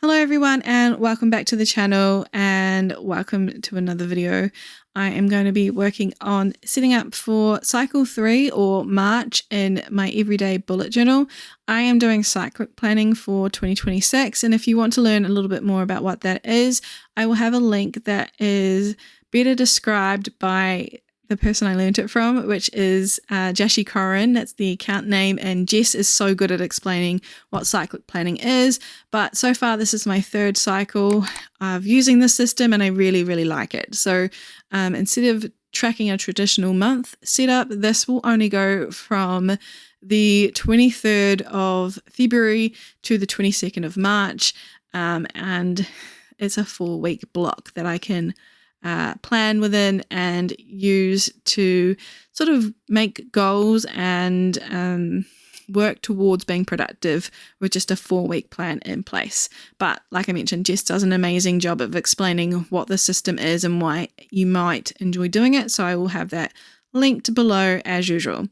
Hello everyone and welcome back to the channel and welcome to another video. I am going to be working on setting up for cycle 3 or March in my everyday bullet journal. I am doing cyclic planning for 2026, and if you want to learn a little bit more about what that is, I will have a link that is better described by the person I learned it from, which is Jashi Corin. That's the account name, and Jess is so good at explaining what cyclic planning is. But so far, this is my 3rd cycle of using this system, and I really like it. So instead of tracking a traditional month setup, this will only go from the 23rd of February to the 22nd of March, and it's a 4-week block that I can plan within and use to sort of make goals and work towards being productive with just a 4-week plan in place. But like I mentioned, Jess does an amazing job of explaining what the system is and why you might enjoy doing it. So I will have that linked below as usual.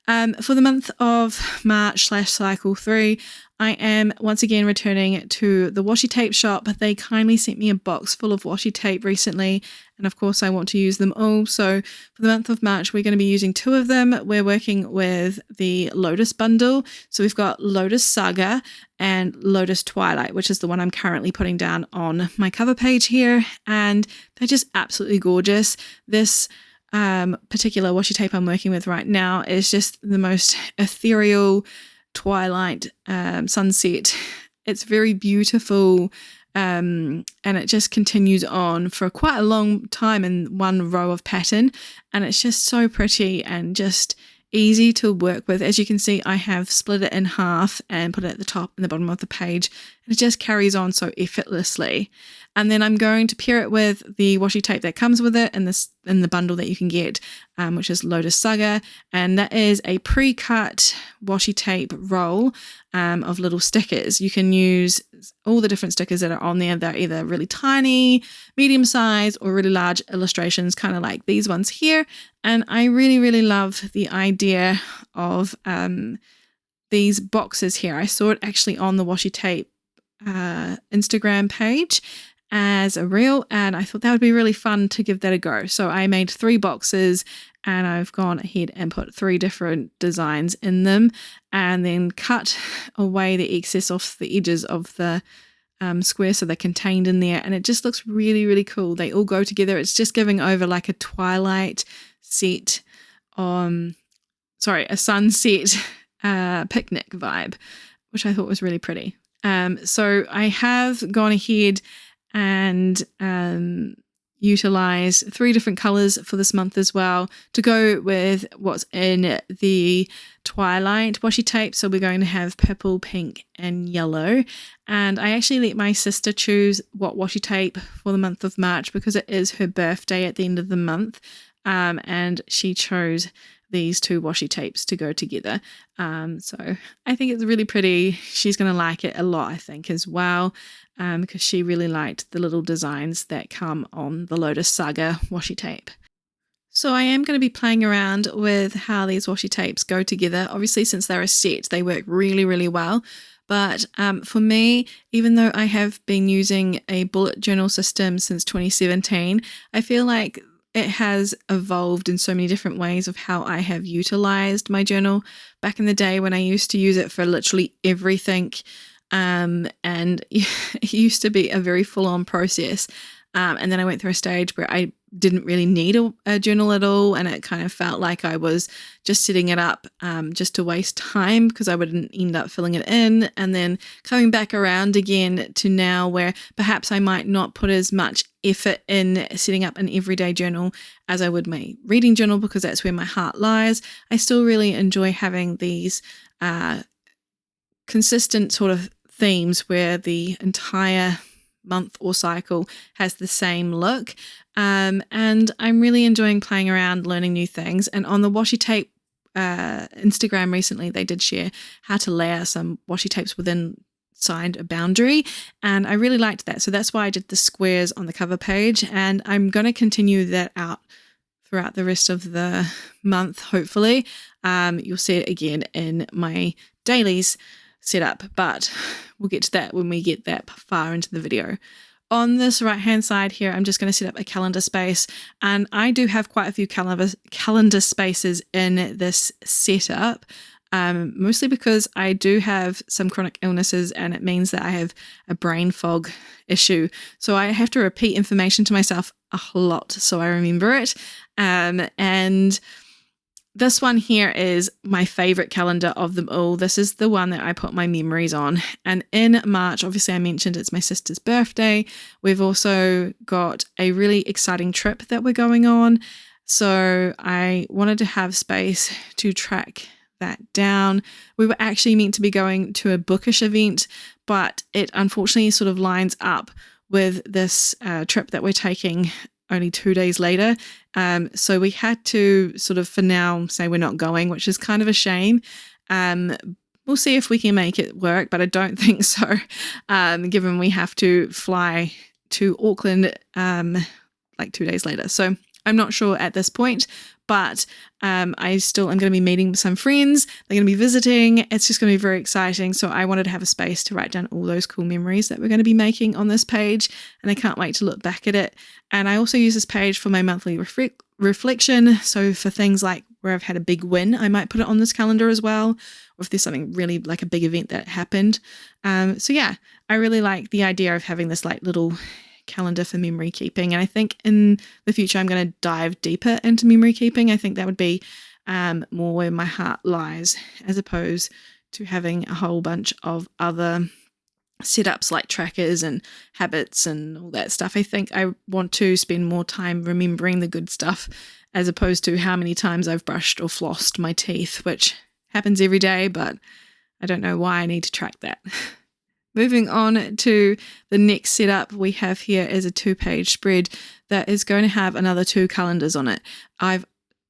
For the month of March / cycle 3, I am once again returning to the washi tape shop. They kindly sent me a box full of washi tape recently, and of course I want to use them all. So for the month of March, we're going to be using 2 of them. We're working with the Lotus Bundle. So we've got Lotus Saga and Lotus Twilight, which is the one I'm currently putting down on my cover page here, and they're just absolutely gorgeous. This particular washi tape I'm working with right now is just the most ethereal twilight sunset. It's very beautiful, and it just continues on for quite a long time in one row of pattern, and it's just so pretty and just easy to work with. As you can see, I have split it in half and put it at the top and the bottom of the page, and it just carries on so effortlessly. And then I'm going to pair it with the washi tape that comes with it in the bundle that you can get, which is Lotus Saga, and that is a pre-cut washi tape roll of little stickers. You can use all the different stickers that are on there. They're either really tiny, medium size, or really large illustrations, kind of like these ones here. And I really love the idea of these boxes here. I saw it actually on the washi tape Instagram page as a reel, and I thought that would be really fun to give that a go. So I made 3 boxes, and I've gone ahead and put 3 different designs in them, and then cut away the excess off the edges of the square so they're contained in there, and it just looks really cool. They all go together. It's just giving over like a twilight set, a sunset picnic vibe, which I thought was really pretty. So I have gone ahead and utilize 3 different colors for this month as well to go with what's in the Twilight washi tape. So we're going to have purple, pink, and yellow. And I actually let my sister choose what washi tape for the month of March because it is her birthday at the end of the month. And she chose these 2 washi tapes to go together. So I think it's really pretty. She's going to like it a lot, I think, as well, because she really liked the little designs that come on the Lotus Saga washi tape. So I am going to be playing around with how these washi tapes go together. Obviously, since they're a set, they work really well. But for me, even though I have been using a bullet journal system since 2017, I feel like it has evolved in so many different ways of how I have utilized my journal. Back in the day when I used to use it for literally everything, and it used to be a very full-on process. And then I went through a stage where I didn't really need a journal at all, and it kind of felt like I was just setting it up just to waste time because I wouldn't end up filling it in, and then coming back around again to now where perhaps I might not put as much effort in setting up an everyday journal as I would my reading journal because that's where my heart lies. I still really enjoy having these consistent sort of themes where the entire month or cycle has the same look, and I'm really enjoying playing around, learning new things. And on the washi tape Instagram recently, they did share how to layer some washi tapes within a boundary, and I really liked that. So that's why I did the squares on the cover page, and I'm going to continue that out throughout the rest of the month, hopefully. You'll see it again in my dailies setup, but we'll get to that when we get that far into the video. On this right hand side here, I'm just going to set up a calendar space, and I do have quite a few calendar spaces in this setup, mostly because I do have some chronic illnesses, and it means that I have a brain fog issue. So I have to repeat information to myself a lot so I remember it. And this one here is my favorite calendar of them all. This is the one that I put my memories on. And in March, obviously I mentioned it's my sister's birthday. We've also got a really exciting trip that we're going on. So I wanted to have space to track that down. We were actually meant to be going to a bookish event, but it unfortunately sort of lines up with this trip that we're taking only 2 days later. So we had to sort of for now say we're not going, which is kind of a shame. We'll see if we can make it work, but I don't think so, given we have to fly to Auckland like 2 days later. So I'm not sure at this point, but I still am going to be meeting some friends. They're going to be visiting. It's just going to be very exciting. So I wanted to have a space to write down all those cool memories that we're going to be making on this page, and I can't wait to look back at it. And I also use this page for my monthly reflection. So for things like where I've had a big win, I might put it on this calendar as well, or if there's something really like a big event that happened. So yeah, I really like the idea of having this like little calendar for memory keeping, and I think in the future I'm going to dive deeper into memory keeping. I think that would be more where my heart lies, as opposed to having a whole bunch of other setups like trackers and habits and all that stuff. I think I want to spend more time remembering the good stuff, as opposed to how many times I've brushed or flossed my teeth, which happens every day, but I don't know why I need to track that. Moving on to the next setup we have here is a 2-page spread that is going to have another 2 calendars on it.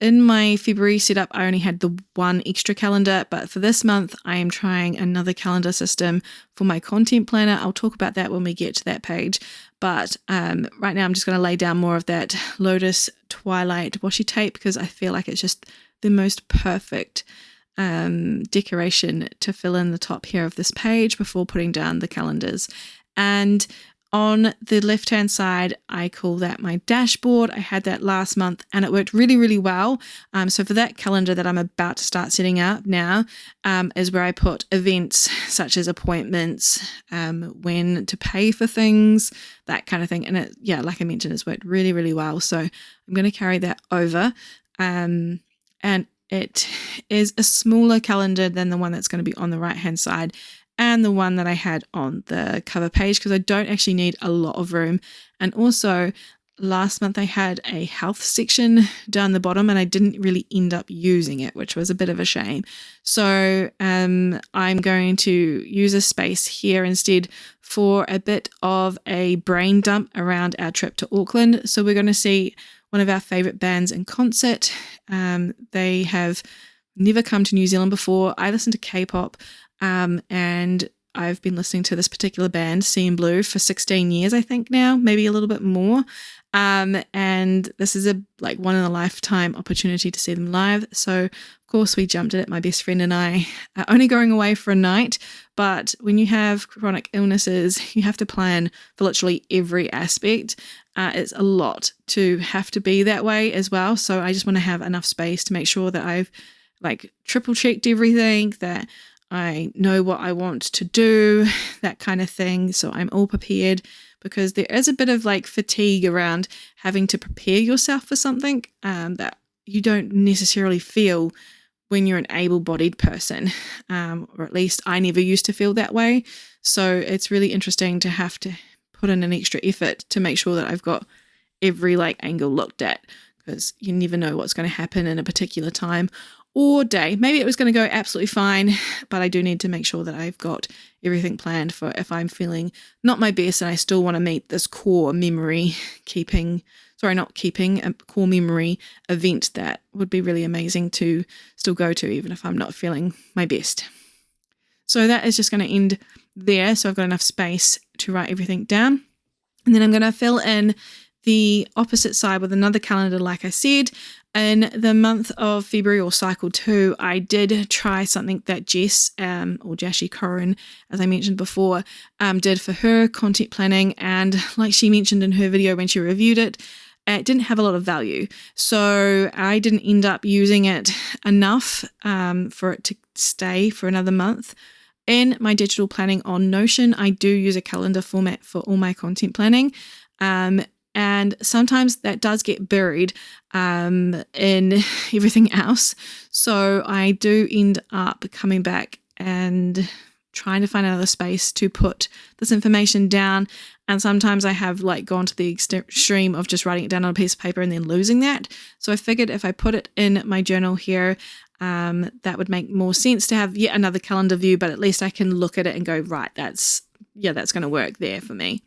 In my February setup, I only had the 1 extra calendar, but for this month, I am trying another calendar system for my content planner. I'll talk about that when we get to that page. But right now, I'm just going to lay down more of that Lotus Twilight washi tape, because I feel like it's just the most perfect decoration to fill in the top here of this page before putting down the calendars. And on the left hand side, I call that my dashboard. I had that last month and it worked really, really well. So for that calendar that I'm about to start setting up now, is where I put events such as appointments, when to pay for things, that kind of thing. And it, yeah, like I mentioned, it's worked really, really well. So I'm going to carry that over. And it is a smaller calendar than the one that's going to be on the right hand side and the one that I had on the cover page, because I don't actually need a lot of room. And also last month I had a health section down the bottom and I didn't really end up using it, which was a bit of a shame. So I'm going to use a space here instead for a bit of a brain dump around our trip to Auckland. So we're going to see one of our favorite bands in concert. They have never come to New Zealand before. I listen to K-pop, and I've been listening to this particular band, CNBLUE, for 16 years, I think now, maybe a little bit more. And this is a one in a lifetime opportunity to see them live. So of course we jumped at it, my best friend and I, only going away for a night. But when you have chronic illnesses, you have to plan for literally every aspect. It's a lot to have to be that way as well. So I just want to have enough space to make sure that I've triple checked everything, that I know what I want to do, that kind of thing. So I'm all prepared, because there is a bit of fatigue around having to prepare yourself for something that you don't necessarily feel when you're an able-bodied person, or at least I never used to feel that way. So it's really interesting to have to put in an extra effort to make sure that I've got every angle looked at, because you never know what's going to happen in a particular time or day. Maybe it was going to go absolutely fine, but I do need to make sure that I've got everything planned for if I'm feeling not my best and I still want to meet this core memory a core memory event that would be really amazing to still go to, even if I'm not feeling my best. So that is just going to end there. So I've got enough space to write everything down. And then I'm going to fill in the opposite side with another calendar, like I said. In the month of February, or cycle 2, I did try something that Jess, or Jashi Corin, as I mentioned before, did for her content planning. And like she mentioned in her video when she reviewed it, it didn't have a lot of value. So I didn't end up using it enough for it to stay for another month. In my digital planning on Notion, I do use a calendar format for all my content planning. And sometimes that does get buried in everything else. So I do end up coming back and trying to find another space to put this information down. And sometimes I have like gone to the extreme of just writing it down on a piece of paper and then losing that. So I figured if I put it in my journal here, that would make more sense to have yet another calendar view, but at least I can look at it and go, right, that's going to work there for me.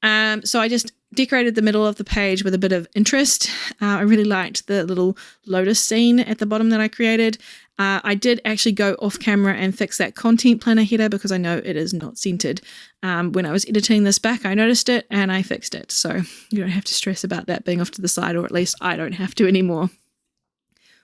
So I just decorated the middle of the page with a bit of interest. I really liked the little lotus scene at the bottom that I created. I did actually go off camera and fix that content planner header because I know it is not centered. When I was editing this back, I noticed it and I fixed it. So you don't have to stress about that being off to the side, or at least I don't have to anymore.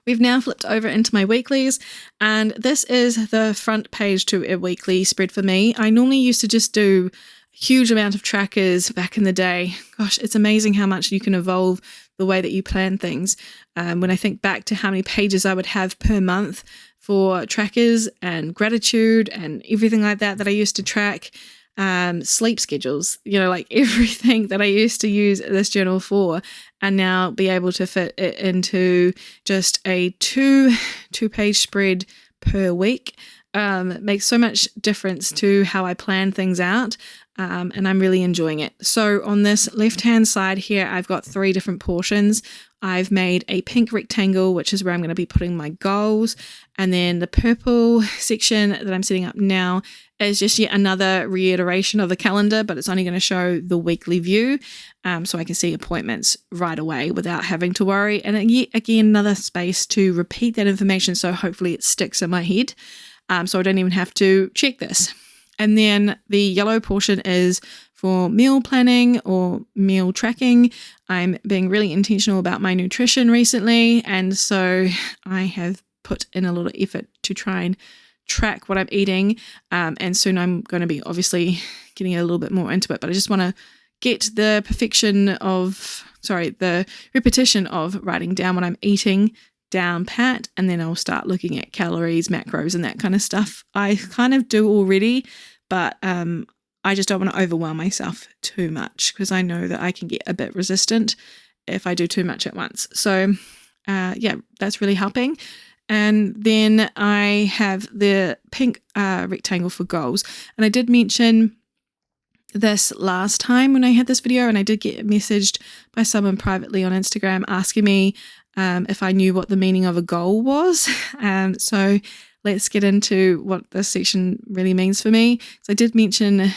We've now flipped over into my weeklies, and this is the front page to a weekly spread for me. I normally used to just do huge amount of trackers back in the day. Gosh, it's amazing how much you can evolve the way that you plan things. When I think back to how many pages I would have per month for trackers and gratitude and everything like that I used to track, sleep schedules, like everything that I used to use this journal for, and now be able to fit it into just a two-page spread per week. Makes so much difference to how I plan things out, and I'm really enjoying it. So on this left-hand side here, I've got 3 different portions. I've made a pink rectangle, which is where I'm going to be putting my goals, and then the purple section that I'm setting up now is just yet another reiteration of the calendar, but it's only going to show the weekly view, so I can see appointments right away without having to worry. And yet again, another space to repeat that information, so hopefully it sticks in my head. So I don't even have to check this. And then the yellow portion is for meal planning or meal tracking. I'm being really intentional about my nutrition recently, and so I have put in a lot of effort to try and track what I'm eating. And soon I'm going to be obviously getting a little bit more into it, but I just want to get the repetition of writing down what I'm eating down pat, and then I'll start looking at calories, macros, and that kind of stuff. I kind of do already, but I just don't want to overwhelm myself too much because I know that I can get a bit resistant if I do too much at once. So that's really helping. And then I have the pink rectangle for goals, and I did mention this last time when I had this video, and I did get messaged by someone privately on Instagram asking me if I knew what the meaning of a goal was. So let's get into what this section really means for me. So I did mention,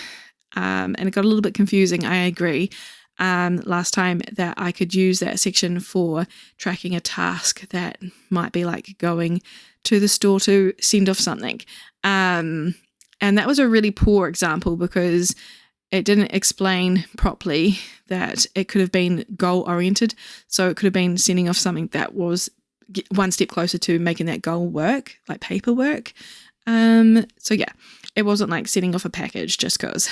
and it got a little bit confusing, I agree, last time, that I could use that section for tracking a task that might be like going to the store to send off something. And that was a really poor example because it didn't explain properly that it could have been goal-oriented. So it could have been sending off something that was one step closer to making that goal work, like paperwork. So yeah, it wasn't like sending off a package just because.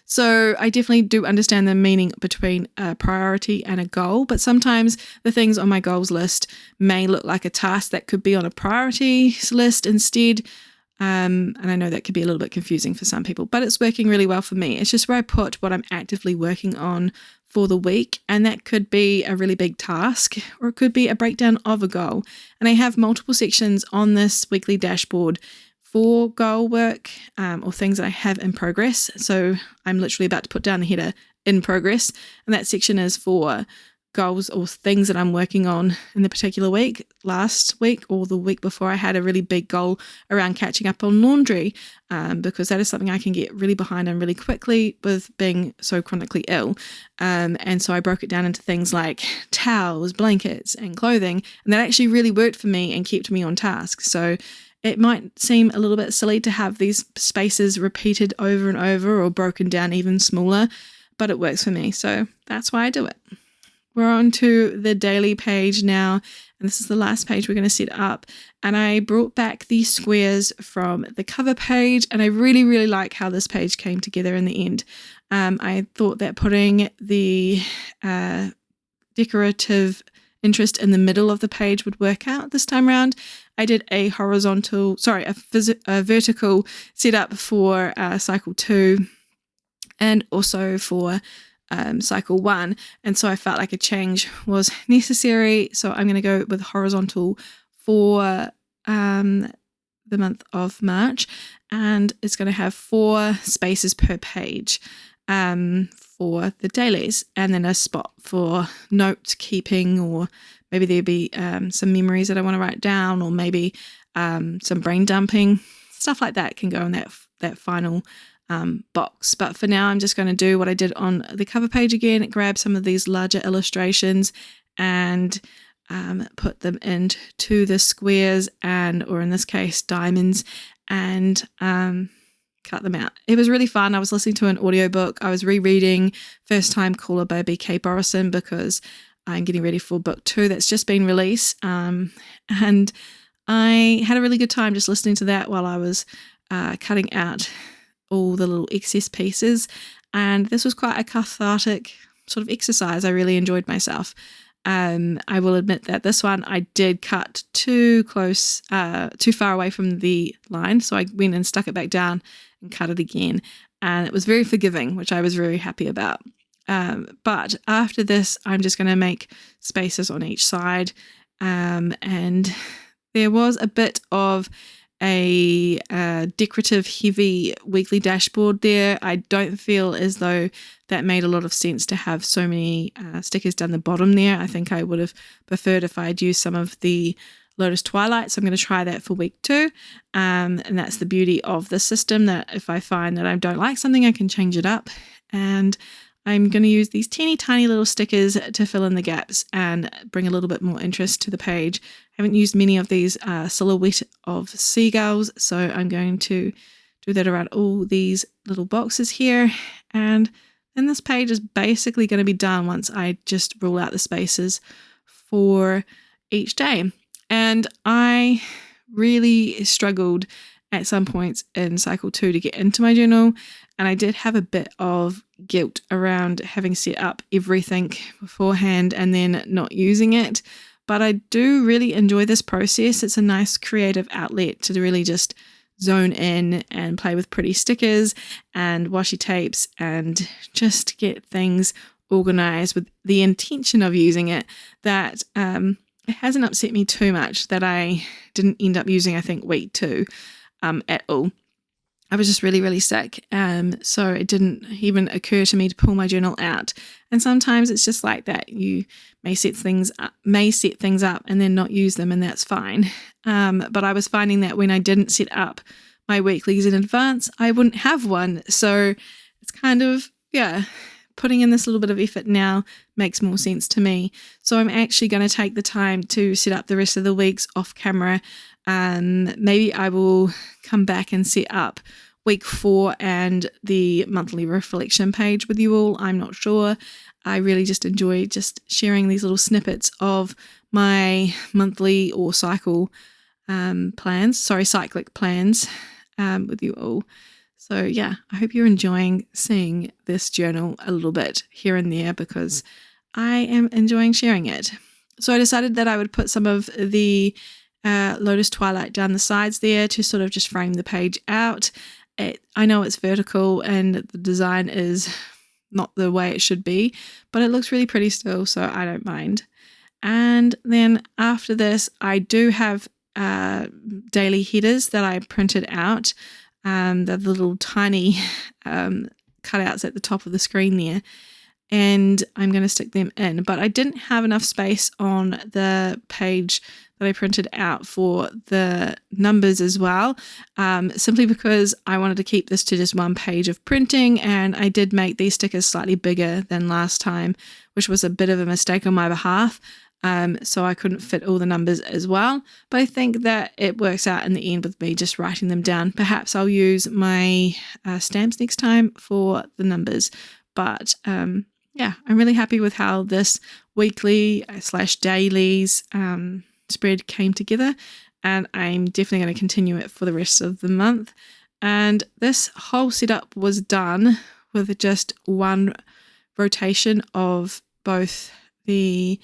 So I definitely do understand the meaning between a priority and a goal, but sometimes the things on my goals list may look like a task that could be on a priorities list instead. And I know that could be a little bit confusing for some people, but it's working really well for me. It's just where I put what I'm actively working on for the week, and that could be a really big task, or it could be a breakdown of a goal. And I have multiple sections on this weekly dashboard for goal work, or things that I have in progress. So I'm literally about to put down the header in progress, and that section is for goals or things that I'm working on in the particular week. Last week or the week before, I had a really big goal around catching up on laundry, because that is something I can get really behind on really quickly with being so chronically ill. And so I broke it down into things like towels, blankets, and clothing, and that actually really worked for me and kept me on task. So it might seem a little bit silly to have these spaces repeated over and over or broken down even smaller, but it works for me. So that's why I do it. we're on to the daily page now, and this is the last page we're going to set up. And I brought back the squares from the cover page, and I really, really like how this page came together in the end. I thought that putting the decorative interest in the middle of the page would work out this time around. I did a vertical setup for cycle 2 and also for cycle 1, and so I felt like a change was necessary. So I'm going to go with horizontal for the month of March, and it's going to have 4 spaces per page for the dailies, and then a spot for note keeping, or maybe there'll be some memories that I want to write down, or maybe some brain dumping, stuff like that can go in that final box. But for now, I'm just going to do what I did on the cover page again, grab some of these larger illustrations and put them into the squares, or in this case diamonds, and cut them out. It was really fun. I was listening to an audiobook. I was rereading First Time Caller by B.K. Borison because I'm getting ready for book 2 that's just been released, and I had a really good time just listening to that while I was cutting out all the little excess pieces, and this was quite a cathartic sort of exercise. I really enjoyed myself. I will admit that this one I did cut too far away from the line, so I went and stuck it back down and cut it again, and it was very forgiving, which I was very happy about. But after this, I'm just going to make spaces on each side, and there was a bit of a decorative heavy weekly dashboard there. I don't feel as though that made a lot of sense to have so many stickers down the bottom there. I think I would have preferred if I'd used some of the Lotus Twilight, so I'm going to try that for week 2, and that's the beauty of the system, that if I find that I don't like something, I can change it up. And I'm going to use these teeny tiny little stickers to fill in the gaps and bring a little bit more interest to the page. I haven't used many of these silhouette of seagulls, so I'm going to do that around all these little boxes here. And then this page is basically going to be done once I just rule out the spaces for each day. And I really struggled at some points in cycle 2 to get into my journal, and I did have a bit of guilt around having set up everything beforehand and then not using it. But I do really enjoy this process. It's a nice creative outlet to really just zone in and play with pretty stickers and washi tapes and just get things organized with the intention of using it, that it hasn't upset me too much that I didn't end up using, I think, week 2 at all. I was just really, really sick, so it didn't even occur to me to pull my journal out. And sometimes it's just like that. You may set things up and then not use them, and that's fine. But I was finding that when I didn't set up my weeklies in advance, I wouldn't have one. So it's kind of, putting in this little bit of effort now makes more sense to me. So I'm actually going to take the time to set up the rest of the weeks off camera. Maybe I will come back and set up week 4 and the monthly reflection page with you all. I'm not sure. I really just enjoy just sharing these little snippets of my monthly or cyclic plans with you all. So yeah, I hope you're enjoying seeing this journal a little bit here and there, because I am enjoying sharing it. So I decided that I would put some of the Lotus Twilight down the sides there to sort of just frame the page out. I know it's vertical and the design is not the way it should be, but it looks really pretty still, so I don't mind. And then after this, I do have daily headers that I printed out. The little tiny cutouts at the top of the screen there, and I'm going to stick them in. But I didn't have enough space on the page that I printed out for the numbers as well, simply because I wanted to keep this to just one page of printing, and I did make these stickers slightly bigger than last time, which was a bit of a mistake on my behalf. So I couldn't fit all the numbers as well, but I think that it works out in the end with me just writing them down. Perhaps I'll use my stamps next time for the numbers, but yeah, I'm really happy with how this weekly / dailies spread came together, and I'm definitely going to continue it for the rest of the month. And this whole setup was done with just one rotation of both the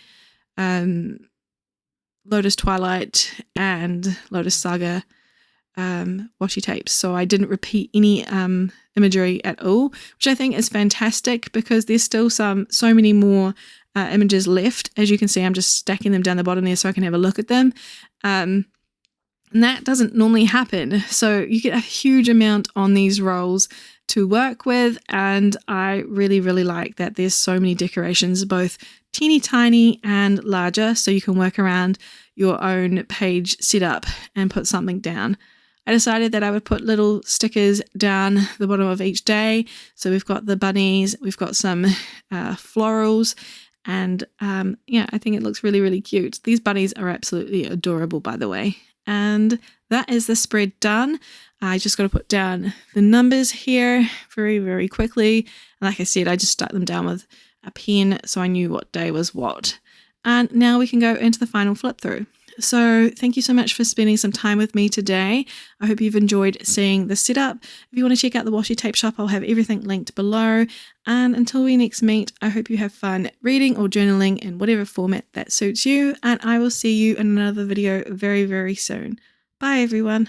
Lotus Twilight and Lotus Saga washi tapes. So I didn't repeat any imagery at all, which I think is fantastic because there's still so many more images left. As you can see, I'm just stacking them down the bottom there so I can have a look at them. And that doesn't normally happen. So you get a huge amount on these rolls to work with, and I really, really like that there's so many decorations, both teeny tiny and larger, so you can work around your own page setup and put something down. I decided that I would put little stickers down the bottom of each day. So we've got the bunnies, we've got some florals, and yeah, I think it looks really, really cute. These bunnies are absolutely adorable, by the way. And that is the spread done. I just got to put down the numbers here very, very quickly. And like I said, I just stuck them down with a pen so I knew what day was what. And now we can go into the final flip through. So thank you so much for spending some time with me today. I hope you've enjoyed seeing the setup. If you want to check out the washi tape shop, I'll have everything linked below. And until we next meet, I hope you have fun reading or journaling in whatever format that suits you. And I will see you in another video very, very soon. Bye everyone.